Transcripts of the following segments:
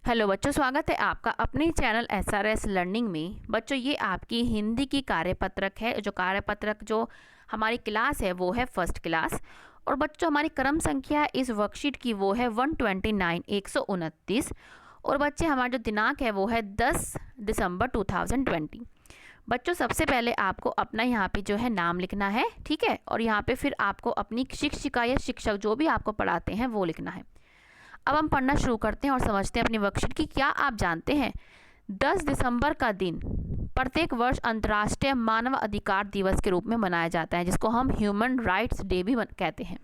Hello बच्चों, स्वागत है आपका अपने चैनल एसआरएस लर्निंग में। बच्चों, ये आपकी हिंदी की कार्यपत्रक है। जो कार्यपत्रक जो हमारी क्लास है वो है फर्स्ट क्लास। और बच्चों, हमारी क्रम संख्या इस वर्कशीट की वो है 129 129। और बच्चे, हमारा जो दिनांक है वो है 10 दिसंबर 2020। बच्चों, सबसे पहले आपको अपना यहाँ पे जो है नाम लिखना है, ठीक है। और यहाँ पे फिर आपको अपनी शिक्षिका या शिक्षक जो भी आपको पढ़ाते हैं वो लिखना है। अब हम पढ़ना शुरू करते हैं और समझते हैं अपनी वर्कशीट की। क्या आप जानते हैं 10 दिसंबर का दिन प्रत्येक वर्ष अंतर्राष्ट्रीय मानव अधिकार दिवस के रूप में मनाया जाता है, जिसको हम ह्यूमन राइट्स डे भी कहते हैं।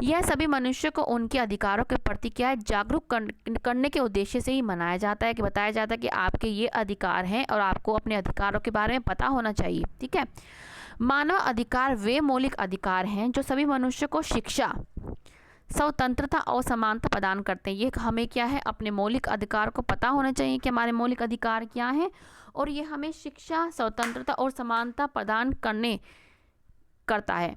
यह सभी मनुष्य को उनके अधिकारों के प्रति क्या है जागरूक करने के उद्देश्य से ही मनाया जाता है, कि बताया जाता है कि आपके ये अधिकार हैं और आपको अपने अधिकारों के बारे में पता होना चाहिए, ठीक है। मानव अधिकार वे मौलिक अधिकार हैं जो सभी मनुष्य को शिक्षा, स्वतंत्रता और समानता प्रदान करते हैं। ये हमें क्या है, अपने मौलिक अधिकार को पता होना चाहिए कि हमारे मौलिक अधिकार क्या हैं, और ये हमें शिक्षा, स्वतंत्रता और समानता प्रदान करता है।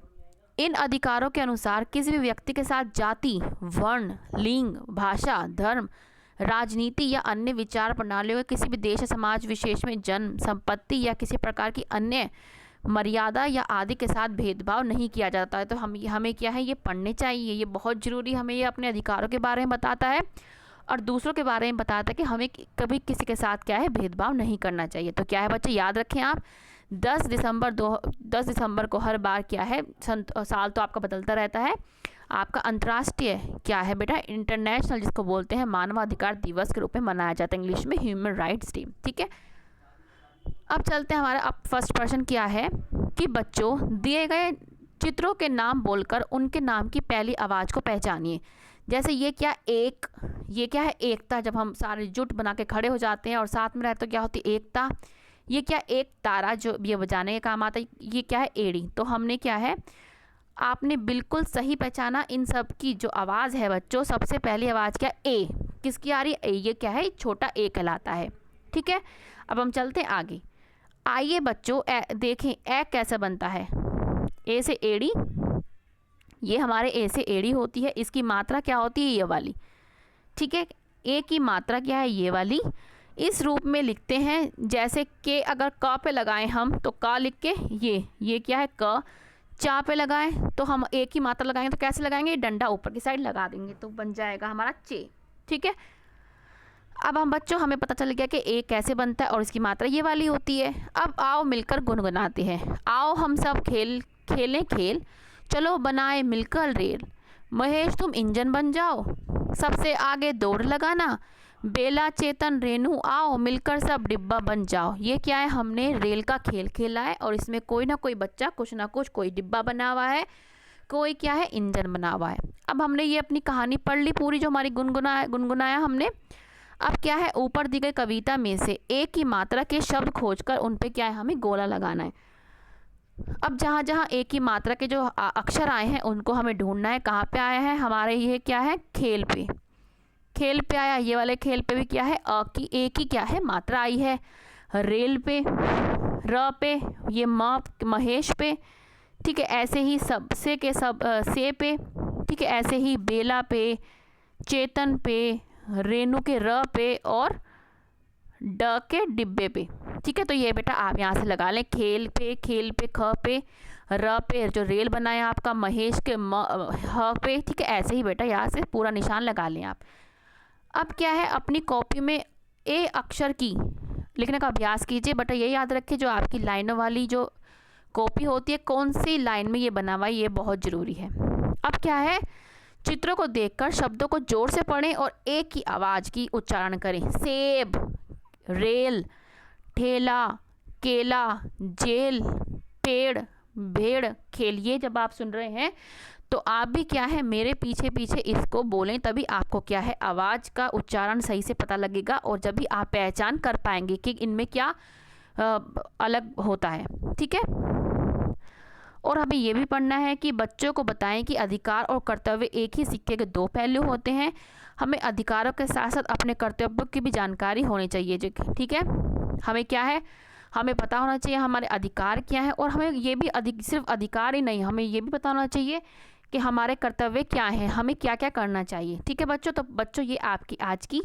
इन अधिकारों के अनुसार किसी भी व्यक्ति के साथ जाति, वर्ण, लिंग, भाषा, धर्म, राजनीति या अन्य विचार प्रणालियों के किसी भी देश या समाज विशेष में जन्म, संपत्ति या किसी प्रकार की अन्य मर्यादा या आदि के साथ भेदभाव नहीं किया जाता है। तो हमें क्या है, ये पढ़ने चाहिए। ये बहुत ज़रूरी, हमें ये अपने अधिकारों के बारे में बताता है और दूसरों के बारे में बताता है कि हमें कभी किसी के साथ क्या है भेदभाव नहीं करना चाहिए। तो क्या है बच्चे, याद रखें आप 10 दिसंबर को हर बार क्या है, साल तो आपका बदलता रहता है, आपका अंतर्राष्ट्रीय क्या है बेटा, इंटरनेशनल, जिसको बोलते हैं मानवाधिकार दिवस के रूप में मनाया जाता है, इंग्लिश में ह्यूमन राइट्स डे, ठीक है। अब चलते हैं, हमारा अब फर्स्ट प्रश्न क्या है कि बच्चों दिए गए चित्रों के नाम बोलकर उनके नाम की पहली आवाज़ को पहचानिए। जैसे ये क्या है एकता। जब हम सारे जुट बना के खड़े हो जाते हैं और साथ में रहते तो क्या होती है, एकता। ये क्या, एक तारा जो ये बजाने के काम आता है। ये क्या है, एड़ी। तो हमने क्या है, आपने बिल्कुल सही पहचाना। इन सब की जो आवाज़ है बच्चों, सबसे पहली आवाज़ क्या, ए। किसकी आ रही है, ए। ये क्या है, छोटा ए कहलाता है, ठीक है। अब हम चलते हैं आगे। आइए बच्चों देखें ए कैसे बनता है। ए से एड़ी, ये हमारे ए से एड़ी होती है। इसकी मात्रा क्या होती है, ये वाली, ठीक है। ए की मात्रा क्या है, ये वाली। इस रूप में लिखते हैं जैसे के अगर क पे लगाएं हम तो क लिख के ये क्या है क। चा पे लगाएं तो हम ए की मात्रा लगाएंगे तो कैसे लगाएंगे, डंडा ऊपर की साइड लगा देंगे तो बन जाएगा हमारा चे, ठीक है। अब हम बच्चों, हमें पता चल गया कि ए कैसे बनता है और इसकी मात्रा ये वाली होती है। अब आओ मिलकर गुनगुनाते हैं। आओ हम सब खेलें खेल, चलो बनाए मिलकर रेल। महेश तुम इंजन बन जाओ, सबसे आगे दौड़ लगाना। बेला चेतन रेनू आओ, मिलकर सब डिब्बा बन जाओ। ये क्या है, हमने रेल का खेल खेला है और इसमें कोई ना कोई बच्चा कुछ ना कुछ, कोई डिब्बा बना हुआ है, कोई क्या है इंजन बना हुआ है। अब हमने ये अपनी कहानी पढ़ ली पूरी, जो हमारी गुनगुनाया हमने। अब क्या है, ऊपर दी गई कविता में से एक की मात्रा के शब्द खोजकर उन पे क्या है, हमें गोला लगाना है। अब जहाँ जहाँ एक की मात्रा के जो अक्षर आए हैं उनको हमें ढूंढना है। कहाँ पे आया है, हमारे ये क्या है, खेल पे आया। ये वाले खेल पे भी क्या है, एक ही क्या है मात्रा आई है। रेल पे, र पे, ये महेश पे, ठीक है। ऐसे ही सब से के सब से पे, ठीक है। ऐसे ही बेला पे, चेतन पे, रेनू के र पे और ड के डिब्बे पे, ठीक है। तो ये बेटा आप यहाँ से लगा लें, खेल पे ख पे, र पे जो रेल बनाया आपका, महेश के ह पे, ठीक है। ऐसे ही बेटा यहाँ से पूरा निशान लगा लें आप। अब क्या है, अपनी कॉपी में ए अक्षर की लिखने का अभ्यास कीजिए। बेटा ये याद रखिए, जो आपकी लाइनों वाली जो कॉपी होती है, कौन सी लाइन में ये बना हुआ है, ये बहुत ज़रूरी है। अब क्या है, चित्रों को देखकर शब्दों को जोर से पढ़ें और एक की आवाज़ की उच्चारण करें। सेब, रेल, ठेला, केला, जेल, पेड़, भेड़, खेल। ये जब आप सुन रहे हैं तो आप भी क्या है, मेरे पीछे पीछे इसको बोलें, तभी आपको क्या है आवाज़ का उच्चारण सही से पता लगेगा और जब भी आप पहचान कर पाएंगे कि इनमें क्या अलग होता है, ठीक है। और हमें ये भी पढ़ना है कि बच्चों को बताएं कि अधिकार और कर्तव्य एक ही सिक्के के दो पहलू होते हैं। हमें अधिकारों के साथ साथ अपने कर्तव्यों की भी जानकारी होनी चाहिए, ठीक है। हमें क्या है, हमें पता होना चाहिए हमारे अधिकार क्या है, और हमें ये भी सिर्फ अधिकार ही नहीं, हमें ये भी पता होना चाहिए कि हमारे कर्तव्य क्या हैं, हमें क्या क्या करना चाहिए, ठीक है बच्चों। तो बच्चों ये आपकी आज की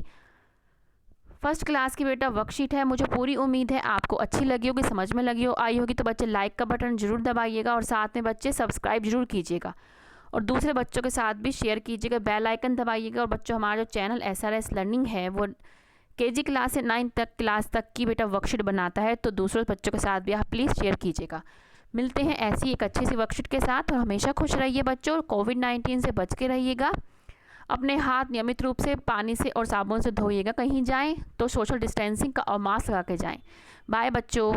फर्स्ट क्लास की बेटा वर्कशीट है। मुझे पूरी उम्मीद है आपको अच्छी लगी होगी, समझ में लगी आई होगी। तो बच्चे लाइक का बटन ज़रूर दबाइएगा और साथ में बच्चे सब्सक्राइब जरूर कीजिएगा और दूसरे बच्चों के साथ भी शेयर कीजिएगा, बेल आइकन दबाइएगा। और बच्चों हमारा जो चैनल SRS लर्निंग है वो KG क्लास से 9 तक क्लास तक की बेटा वर्कशीट बनाता है, तो दूसरे बच्चों के साथ भी आप प्लीज़ शेयर कीजिएगा। मिलते हैं ऐसी एक अच्छी सी वर्कशीट के साथ, और हमेशा खुश रहिए बच्चों, और कोविड-19 से बच के रहिएगा। अपने हाथ नियमित रूप से पानी से और साबुन से धोइएगा। कहीं जाएं तो सोशल डिस्टेंसिंग का और मास्क लगा के जाएं। बाय बच्चों।